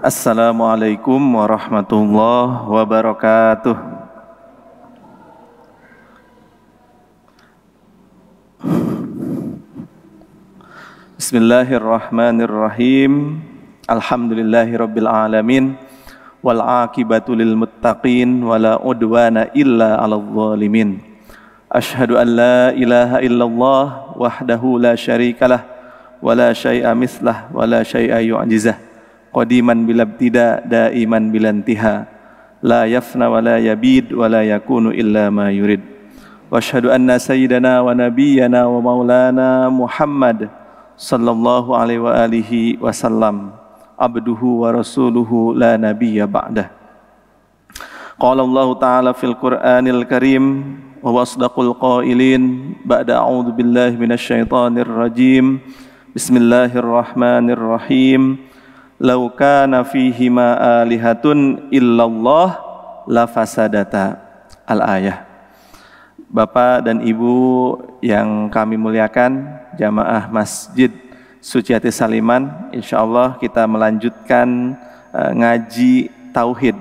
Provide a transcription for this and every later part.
Assalamualaikum warahmatullahi wabarakatuh. Bismillahirrahmanirrahim. Alhamdulillahirabbil alamin wal aqibatu lil muttaqin wala udwana illa 'alal zalimin. Asyhadu an la ilaha illallah wahdahu la syarikalah wa la syai'a mislah wa la syai'a yu'jizah. Qadiman bila ibtida daiman bila intiha la yafna wa la yabid wa la yakunu illa ma yurid. Wa asyhadu anna sayyidana wa nabiyyana wa maulana Muhammad sallallahu alaihi wa alihi wasallam abduhu wa rasuluhu la nabiyya ba'dah. Qala Allah ta'ala fil Qur'anil Karim wa wasdaqul qailin ba'da a'udzu billahi minasyaitonir rajim. Bismillahirrahmanirrahim. Lau kana fihima alihatun illallah lafasadata. Al-ayah. Bapak dan Ibu yang kami muliakan, jamaah Masjid Suciati Saliman, insyaallah kita melanjutkan ngaji tauhid.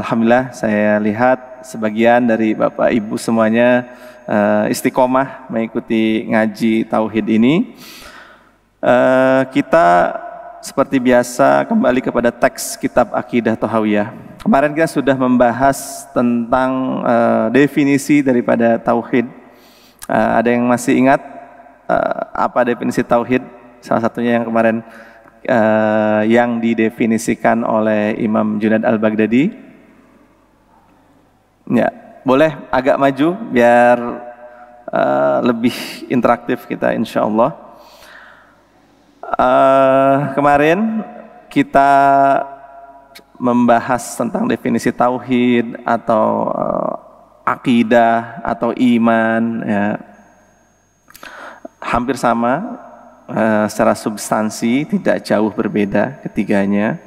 Alhamdulillah saya lihat sebagian dari Bapak Ibu semuanya istiqomah mengikuti ngaji tauhid ini. Kita seperti biasa kembali kepada teks kitab Aqidah Thahawiyah. Kemarin kita sudah membahas tentang definisi daripada tauhid. Ada yang masih ingat apa definisi tauhid? Salah satunya yang kemarin yang didefinisikan oleh Imam Junaid Al-Baghdadi. Ya, boleh agak maju biar lebih interaktif kita insyaallah. Kemarin kita membahas tentang definisi tauhid atau akidah atau iman, ya. Hampir sama secara substansi, tidak jauh berbeda ketiganya.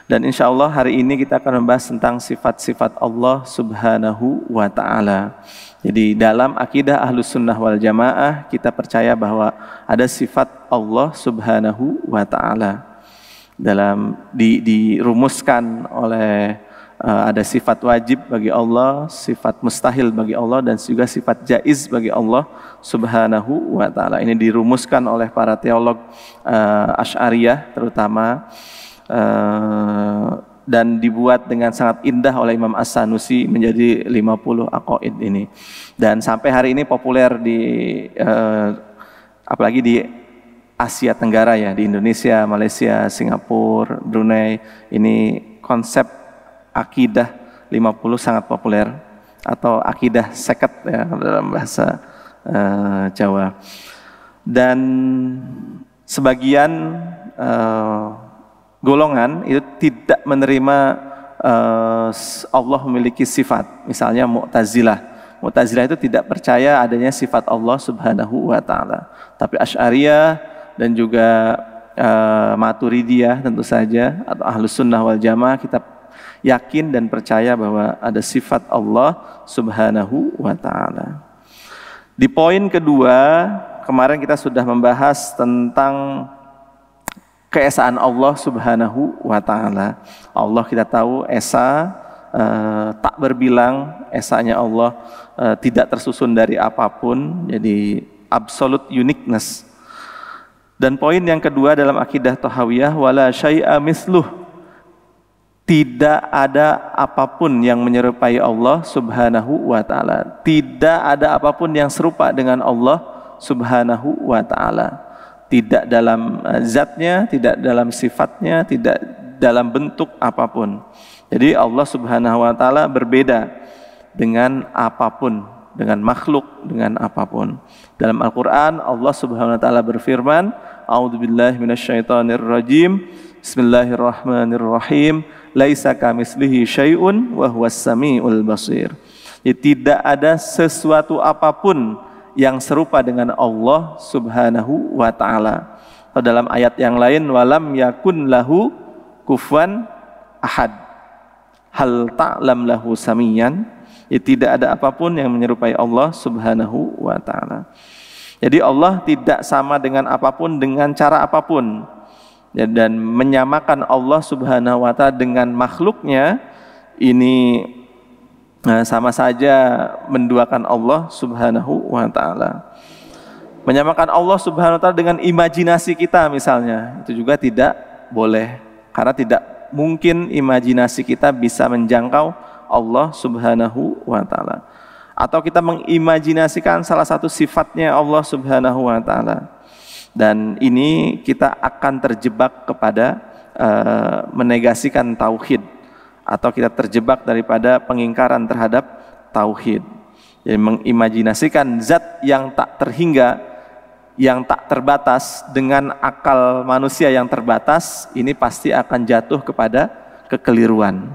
Dan insya Allah hari ini kita akan membahas tentang sifat-sifat Allah Subhanahu wa Ta'ala. Jadi dalam akidah Ahlus Sunnah wal Jamaah kita percaya bahwa ada sifat Allah Subhanahu wa Ta'ala. Dalam dirumuskan oleh ada sifat wajib bagi Allah, sifat mustahil bagi Allah, dan juga sifat jaiz bagi Allah Subhanahu wa Ta'ala. Ini dirumuskan oleh para teolog Asy'ariyah terutama, dan dibuat dengan sangat indah oleh Imam As-Sanusi menjadi 50 aqaid ini. Dan sampai hari ini populer di apalagi di Asia Tenggara, ya, di Indonesia, Malaysia, Singapura, Brunei. Ini konsep akidah 50 sangat populer, atau akidah seket, ya, dalam bahasa Jawa. Dan sebagian golongan itu tidak menerima Allah memiliki sifat. Misalnya Mu'tazilah. Mu'tazilah itu tidak percaya adanya sifat Allah Subhanahu wa Ta'ala. Tapi Asy'ariyah dan juga Maturidiyah tentu saja, atau Ahlus Sunnah wal Jamaah, kita yakin dan percaya bahwa ada sifat Allah Subhanahu wa Ta'ala. Di poin kedua, kemarin kita sudah membahas tentang keesaan Allah Subhanahu wa Ta'ala. Allah kita tahu esa, tak berbilang, esanya Allah tidak tersusun dari apapun, jadi absolute uniqueness. Dan poin yang kedua dalam akidah Thahawiyah, wala syai'a misluh, tidak ada apapun yang menyerupai Allah Subhanahu wa Ta'ala. Tidak ada apapun yang serupa dengan Allah Subhanahu wa Ta'ala. Tidak dalam zatnya, tidak dalam sifatnya, tidak dalam bentuk apapun. Jadi Allah Subhanahu wa Ta'ala berbeda dengan apapun, dengan makhluk, dengan apapun. Dalam Al-Quran Allah Subhanahu wa Ta'ala berfirman, a'udzubillahi minasyaitonirrajim, bismillahirrahmanirrahim, laisa kamitslihi syai'un wa huwas samiul basir. Jadi tidak ada sesuatu apapun yang serupa dengan Allah Subhanahu wa Ta'ala. Atau dalam ayat yang lain, walam yakun lahu kufuwan ahad, hal ta'lam lahu samiyan. Tidak ada apapun yang menyerupai Allah Subhanahu wa Ta'ala. Jadi Allah tidak sama dengan apapun, dengan cara apapun. Ya, dan menyamakan Allah Subhanahu wa taala dengan makhluknya ini sama saja menduakan Allah Subhanahu wa taala. Menyamakan Allah Subhanahu wa taala dengan imajinasi kita misalnya, itu juga tidak boleh, karena tidak mungkin imajinasi kita bisa menjangkau Allah Subhanahu wa taala. Atau kita mengimajinasikan salah satu sifatnya Allah Subhanahu wa taala. Dan ini kita akan terjebak kepada menegasikan tauhid, atau kita terjebak daripada pengingkaran terhadap tauhid. Jadi mengimajinasikan zat yang tak terhingga, yang tak terbatas dengan akal manusia yang terbatas, ini pasti akan jatuh kepada kekeliruan.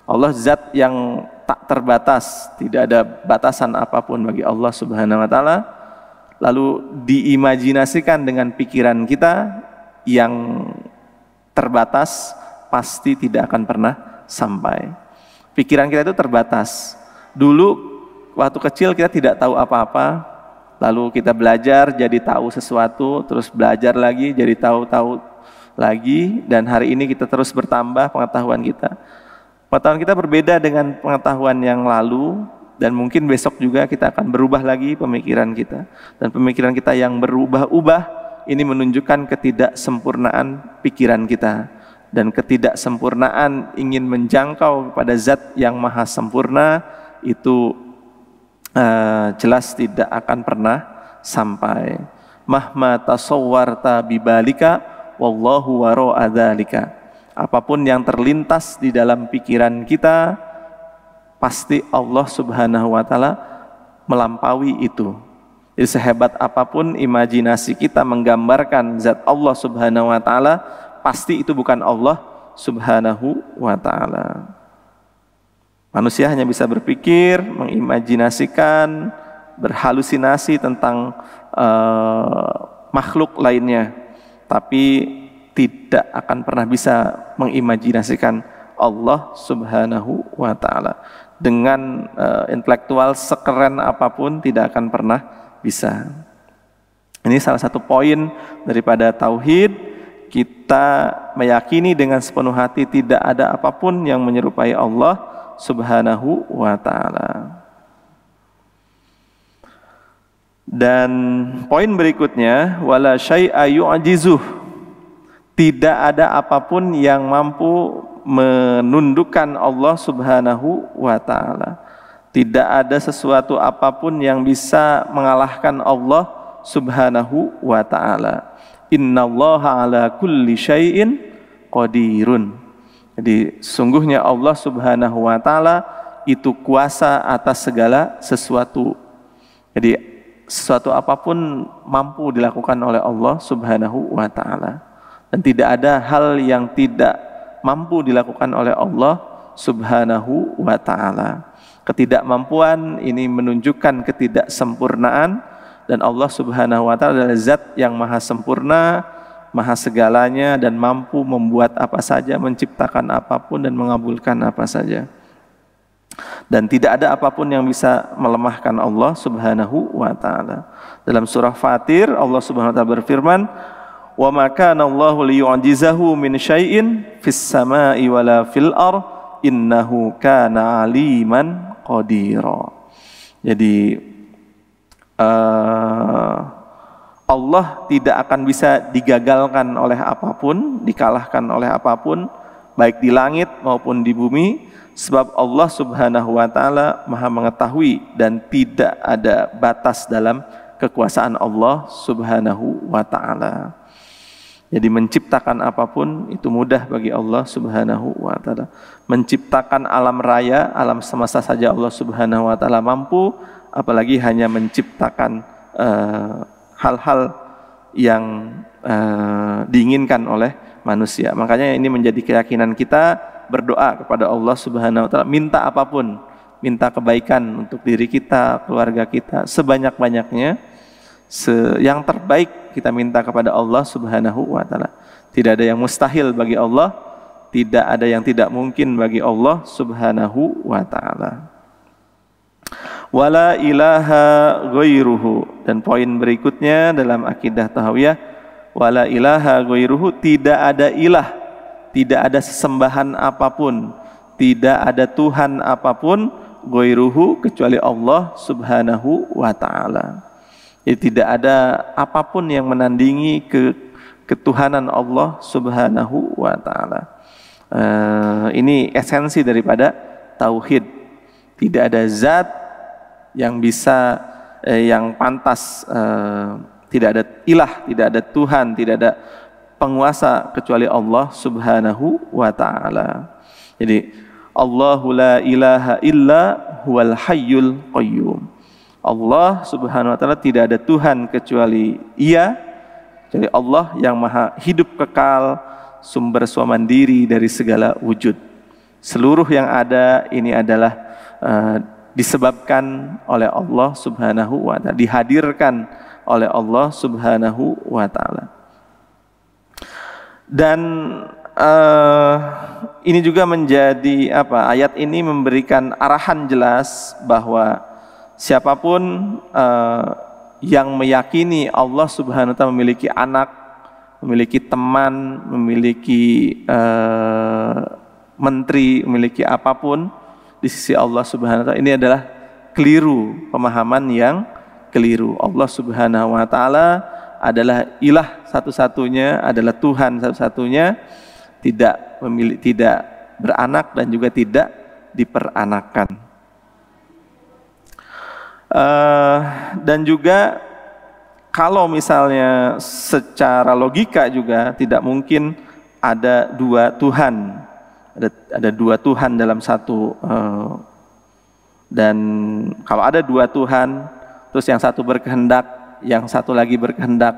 Allah zat yang tak terbatas, tidak ada batasan apapun bagi Allah Subhanahu wa taala. Lalu diimajinasikan dengan pikiran kita yang terbatas, pasti tidak akan pernah sampai. Pikiran kita itu terbatas. Dulu waktu kecil kita tidak tahu apa-apa, lalu kita belajar jadi tahu sesuatu, terus belajar lagi jadi tahu-tahu lagi, dan hari ini kita terus bertambah pengetahuan kita. Pengetahuan kita berbeda dengan pengetahuan yang lalu, dan mungkin besok juga kita akan berubah lagi pemikiran kita. Dan pemikiran kita yang berubah-ubah ini menunjukkan ketidaksempurnaan pikiran kita, dan ketidaksempurnaan ingin menjangkau kepada zat yang maha sempurna itu jelas tidak akan pernah sampai. Mahma tasawwarta bibalika wallahu wara'a dzalika. Apapun yang terlintas di dalam pikiran kita, pasti Allah Subhanahu wa taala melampaui itu. Jadi sehebat apapun imajinasi kita menggambarkan zat Allah Subhanahu wa taala, pasti itu bukan Allah Subhanahu wa taala. Manusia hanya bisa berpikir, mengimajinasikan, berhalusinasi tentang makhluk lainnya, tapi tidak akan pernah bisa mengimajinasikan Allah Subhanahu wa taala. Dengan intelektual sekeren apapun tidak akan pernah bisa. Ini salah satu poin daripada tauhid, kita meyakini dengan sepenuh hati tidak ada apapun yang menyerupai Allah Subhanahu wa taala. Dan poin berikutnya, wala syai'a yu'jizuh, tidak ada apapun yang mampu menundukkan Allah Subhanahu wa taala. Tidak ada sesuatu apapun yang bisa mengalahkan Allah Subhanahu wa taala. Innallaha ala kulli syai'in qadirun. Jadi sungguhnya Allah Subhanahu wa taala itu kuasa atas segala sesuatu. Jadi sesuatu apapun mampu dilakukan oleh Allah Subhanahu wa taala. Dan tidak ada hal yang tidak mampu dilakukan oleh Allah Subhanahu wa taala. Ketidakmampuan ini menunjukkan ketidaksempurnaan, dan Allah Subhanahu wa taala adalah zat yang maha sempurna, maha segalanya, dan mampu membuat apa saja, menciptakan apapun dan mengabulkan apa saja. Dan tidak ada apapun yang bisa melemahkan Allah Subhanahu wa taala. Dalam surah Fatir Allah Subhanahu wa taala berfirman, "Wa ma kana Allahu liyu'jizahu min syai'in fis sama'i wala fil ardh innahu kana 'aliman qadira." Jadi Allah tidak akan bisa digagalkan oleh apapun, dikalahkan oleh apapun, baik di langit maupun di bumi, sebab Allah Subhanahu wa taala Maha mengetahui dan tidak ada batas dalam kekuasaan Allah Subhanahu wa taala. Jadi menciptakan apapun itu mudah bagi Allah Subhanahu wa taala. Menciptakan alam raya, alam semesta saja Allah Subhanahu wa taala mampu, apalagi hanya menciptakan hal-hal yang diinginkan oleh manusia. Makanya ini menjadi keyakinan kita, berdoa kepada Allah Subhanahu wa taala, minta apapun, minta kebaikan untuk diri kita, keluarga kita, sebanyak-banyaknya, yang terbaik kita minta kepada Allah Subhanahu wa taala. Tidak ada yang mustahil bagi Allah, tidak ada yang tidak mungkin bagi Allah Subhanahu wa taala. Wala ilaha ghairuhu. Dan poin berikutnya dalam akidah tahawiyah, wala ilaha ghairuhu, tidak ada ilah, tidak ada sesembahan apapun, tidak ada Tuhan apapun ghairuhu kecuali Allah Subhanahu wa taala. Jadi tidak ada apapun yang menandingi ketuhanan Allah Subhanahu wa taala. Ini esensi daripada tauhid. Tidak ada zat yang bisa yang pantas, tidak ada ilah, tidak ada Tuhan, tidak ada penguasa kecuali Allah Subhanahu wa taala. Jadi Allahu la ilaha illa huwal hayyul qayyum. Allah Subhanahu wa taala tidak ada Tuhan kecuali Ia, kecuali Allah yang maha hidup kekal, sumber swamandiri dari segala wujud. Seluruh yang ada ini adalah disebabkan oleh Allah Subhanahu wa taala, dihadirkan oleh Allah Subhanahu wa taala. Dan ini juga menjadi ayat ini memberikan arahan jelas bahwa siapapun yang meyakini Allah Subhanahu wa taala memiliki anak, memiliki teman, memiliki menteri, memiliki apapun di sisi Allah Subhanahu wa taala, ini adalah keliru, pemahaman yang keliru. Allah Subhanahu wa taala adalah ilah satu-satunya, adalah Tuhan satu-satunya, tidak beranak dan juga tidak diperanakan. Dan juga kalau misalnya secara logika juga tidak mungkin ada dua Tuhan, ada dua Tuhan dalam satu. Dan kalau ada dua Tuhan, terus yang satu berkehendak, yang satu lagi berkehendak,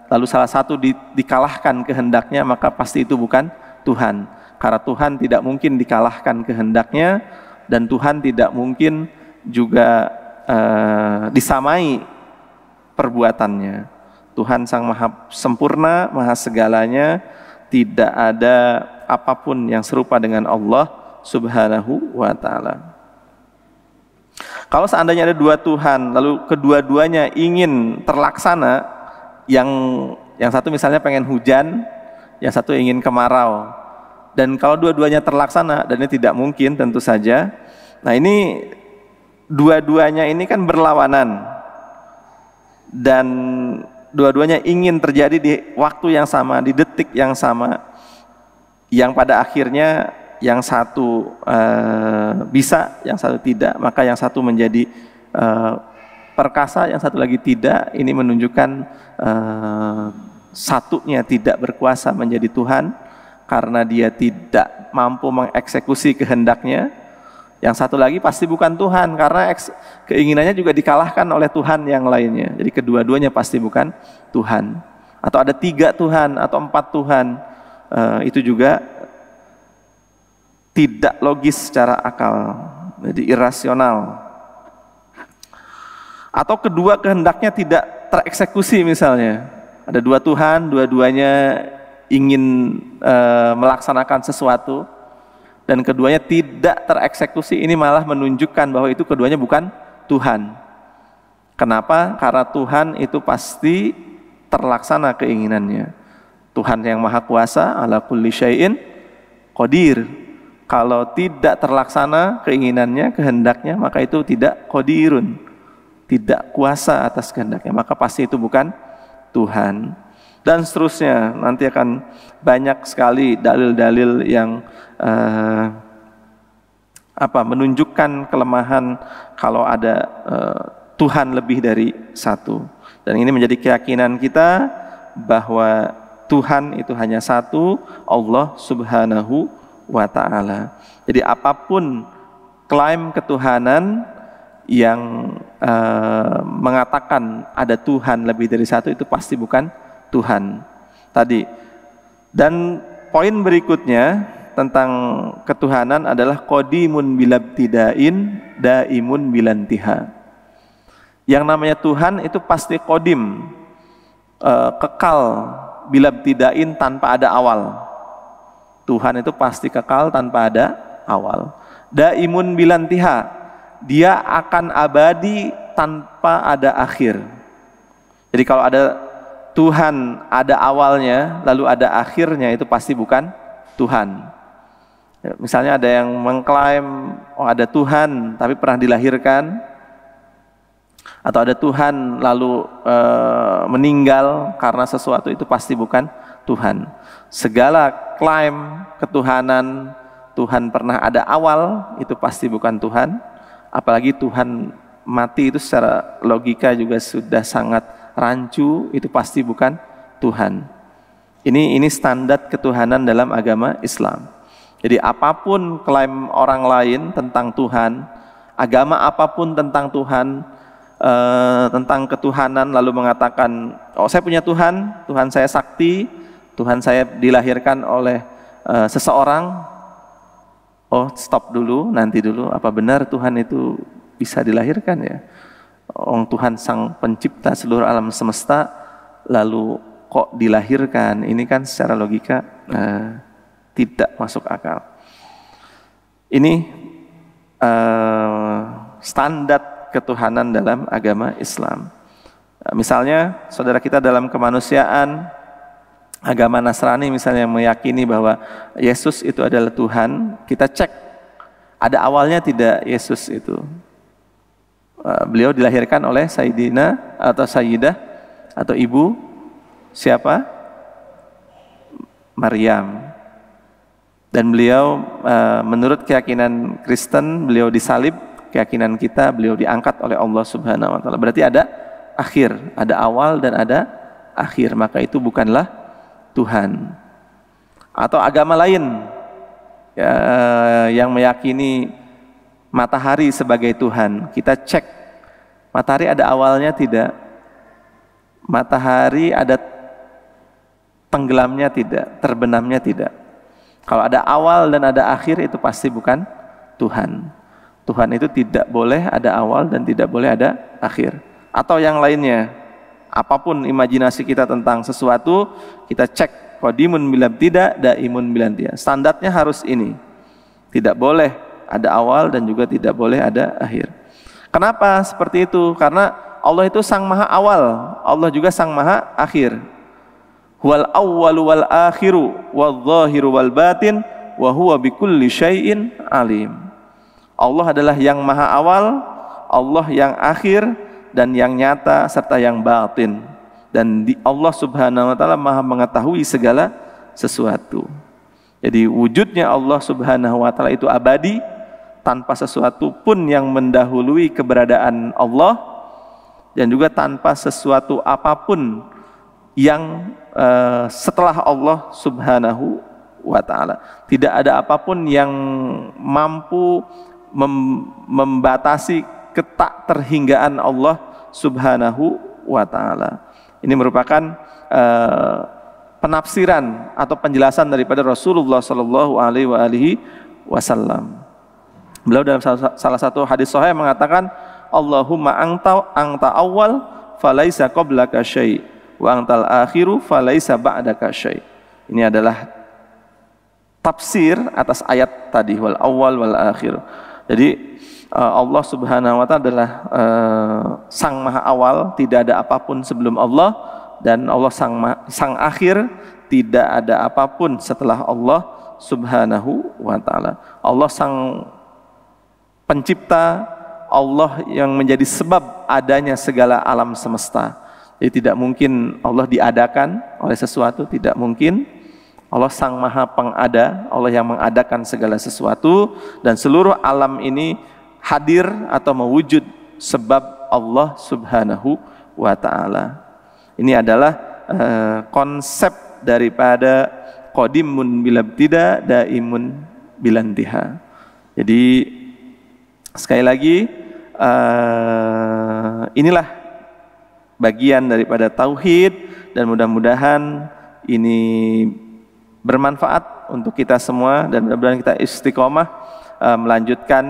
lalu salah satu dikalahkan kehendaknya, maka pasti itu bukan Tuhan. Karena Tuhan tidak mungkin dikalahkan kehendaknya, dan Tuhan tidak mungkin juga disamai perbuatannya. Tuhan Sang Maha Sempurna, Maha Segalanya, tidak ada apapun yang serupa dengan Allah Subhanahu wa taala. Kalau seandainya ada dua Tuhan, lalu kedua-duanya ingin terlaksana, yang satu misalnya pengen hujan, yang satu ingin kemarau, dan kalau dua-duanya terlaksana, dan ini tidak mungkin tentu saja. Nah, ini dua-duanya ini kan berlawanan, dan dua-duanya ingin terjadi di waktu yang sama, di detik yang sama, yang pada akhirnya yang satu bisa, yang satu tidak, maka yang satu menjadi perkasa, yang satu lagi tidak. Ini menunjukkan satunya tidak berkuasa menjadi Tuhan karena dia tidak mampu mengeksekusi kehendaknya. Yang satu lagi pasti bukan Tuhan karena keinginannya juga dikalahkan oleh Tuhan yang lainnya. Jadi kedua-duanya pasti bukan Tuhan. Atau ada 3 Tuhan atau 4 Tuhan, itu juga tidak logis secara akal, jadi irasional. Atau kedua kehendaknya tidak tereksekusi, misalnya ada 2 Tuhan, dua-duanya ingin melaksanakan sesuatu, dan keduanya tidak tereksekusi. Ini malah menunjukkan bahwa itu keduanya bukan Tuhan. Kenapa? Karena Tuhan itu pasti terlaksana keinginannya. Tuhan yang maha kuasa, ala kulli syai'in qadir. Kalau tidak terlaksana keinginannya, kehendaknya, maka itu tidak qadirun, tidak kuasa atas kehendaknya, maka pasti itu bukan Tuhan. Dan seterusnya, nanti akan banyak sekali dalil-dalil yang menunjukkan kelemahan kalau ada Tuhan lebih dari satu. Dan ini menjadi keyakinan kita bahwa Tuhan itu hanya satu, Allah Subhanahu wa ta'ala. Jadi apapun klaim ketuhanan yang mengatakan ada Tuhan lebih dari satu, itu pasti bukan Tuhan tadi. Dan poin berikutnya tentang ketuhanan adalah qadimun bilabtidain, daimun bilantiha. Yang namanya Tuhan itu pasti qadim, kekal, bilabtidain, tanpa ada awal. Tuhan itu pasti kekal tanpa ada awal. Daimun bilantiha, dia akan abadi tanpa ada akhir. Jadi kalau ada Tuhan ada awalnya lalu ada akhirnya, itu pasti bukan Tuhan. Misalnya ada yang mengklaim ada Tuhan tapi pernah dilahirkan, atau ada Tuhan lalu meninggal karena sesuatu, itu pasti bukan Tuhan. Segala klaim ketuhanan, Tuhan pernah ada awal, itu pasti bukan Tuhan. Apalagi Tuhan mati, itu secara logika juga sudah sangat rancu, itu pasti bukan Tuhan. Ini standar ketuhanan dalam agama Islam. Jadi apapun klaim orang lain tentang Tuhan, agama apapun tentang Tuhan, tentang ketuhanan, lalu mengatakan, oh saya punya Tuhan, Tuhan saya sakti, Tuhan saya dilahirkan oleh seseorang. Oh stop dulu, nanti dulu, apa benar Tuhan itu bisa dilahirkan ya? Tuhan sang pencipta seluruh alam semesta, lalu kok dilahirkan? Ini kan secara logika tidak masuk akal. Ini standar ketuhanan dalam agama Islam. Misalnya saudara kita dalam kemanusiaan, agama Nasrani misalnya meyakini bahwa Yesus itu adalah Tuhan, kita cek ada awalnya tidak Yesus itu. Beliau dilahirkan oleh Sayyidina atau Sayyidah atau ibu siapa? Maryam. Dan beliau menurut keyakinan Kristen, beliau disalib, keyakinan kita beliau diangkat oleh Allah Subhanahu wa taala. Berarti ada akhir, ada awal dan ada akhir, maka itu bukanlah Tuhan. Atau agama lain yang meyakini matahari sebagai Tuhan, kita cek matahari ada awalnya tidak, matahari ada tenggelamnya tidak, terbenamnya tidak. Kalau ada awal dan ada akhir, itu pasti bukan Tuhan. Tuhan itu tidak boleh ada awal dan tidak boleh ada akhir. Atau yang lainnya, apapun imajinasi kita tentang sesuatu, kita cek qadimun bilam tidak, daimun bilam tidak. Standarnya harus ini. Tidak boleh ada awal dan juga tidak boleh ada akhir. Kenapa seperti itu? Karena Allah itu sang maha awal, Allah juga sang maha akhir. Wal awwalu wal akhiru wal zahiru wal batin wa huwa bikulli syai'in alim. Allah adalah yang maha awal, Allah yang akhir, dan yang nyata serta yang batin. Dan Allah Subhanahu wa taala maha mengetahui segala sesuatu. Jadi wujudnya Allah Subhanahu wa taala itu abadi, tanpa sesuatu pun yang mendahului keberadaan Allah, dan juga tanpa sesuatu apapun yang setelah Allah Subhanahu wa taala. Tidak ada apapun yang mampu membatasi ketak terhinggaan Allah Subhanahu wa taala. Ini merupakan penafsiran atau penjelasan daripada Rasulullah sallallahu alaihi wasallam. Beliau dalam salah satu hadis sahih mengatakan, Allahumma anta awwal falaisa qablaka syai' wa antal akhiru falaisa ba'daka syai'. Ini adalah tafsir atas ayat tadi, wal awwal wal akhir. Jadi Allah Subhanahu wa taala adalah sang maha awal, tidak ada apapun sebelum Allah, dan Allah sang akhir, tidak ada apapun setelah Allah Subhanahu wa taala. Allah sang pencipta, Allah yang menjadi sebab adanya segala alam semesta. Jadi tidak mungkin Allah diadakan oleh sesuatu, tidak mungkin. Allah sang maha pengada, Allah yang mengadakan segala sesuatu, dan seluruh alam ini hadir atau mewujud sebab Allah Subhanahu wa ta'ala. Ini adalah konsep daripada qadimun bilabtida, daimun bilantiha. Jadi sekali lagi inilah bagian daripada tauhid, dan mudah-mudahan ini bermanfaat untuk kita semua, dan mudah-mudahan kita istiqomah melanjutkan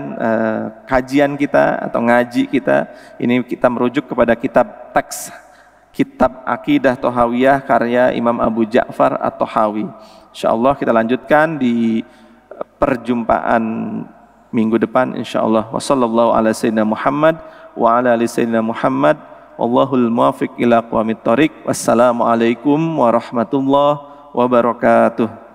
kajian kita atau ngaji kita. Ini kita merujuk kepada kitab teks, kitab Aqidah Thahawiyah karya Imam Abu Ja'far At-Tahawi. Insyaallah kita lanjutkan di perjumpaan minggu depan insyaallah. Wassallallahu ala sayyidina Muhammad wa ala ali sayyidina Muhammad. Wallahul muwaffiq ila aqwamit thoriq. Wassalamualaikum warahmatullahi wabarakatuh.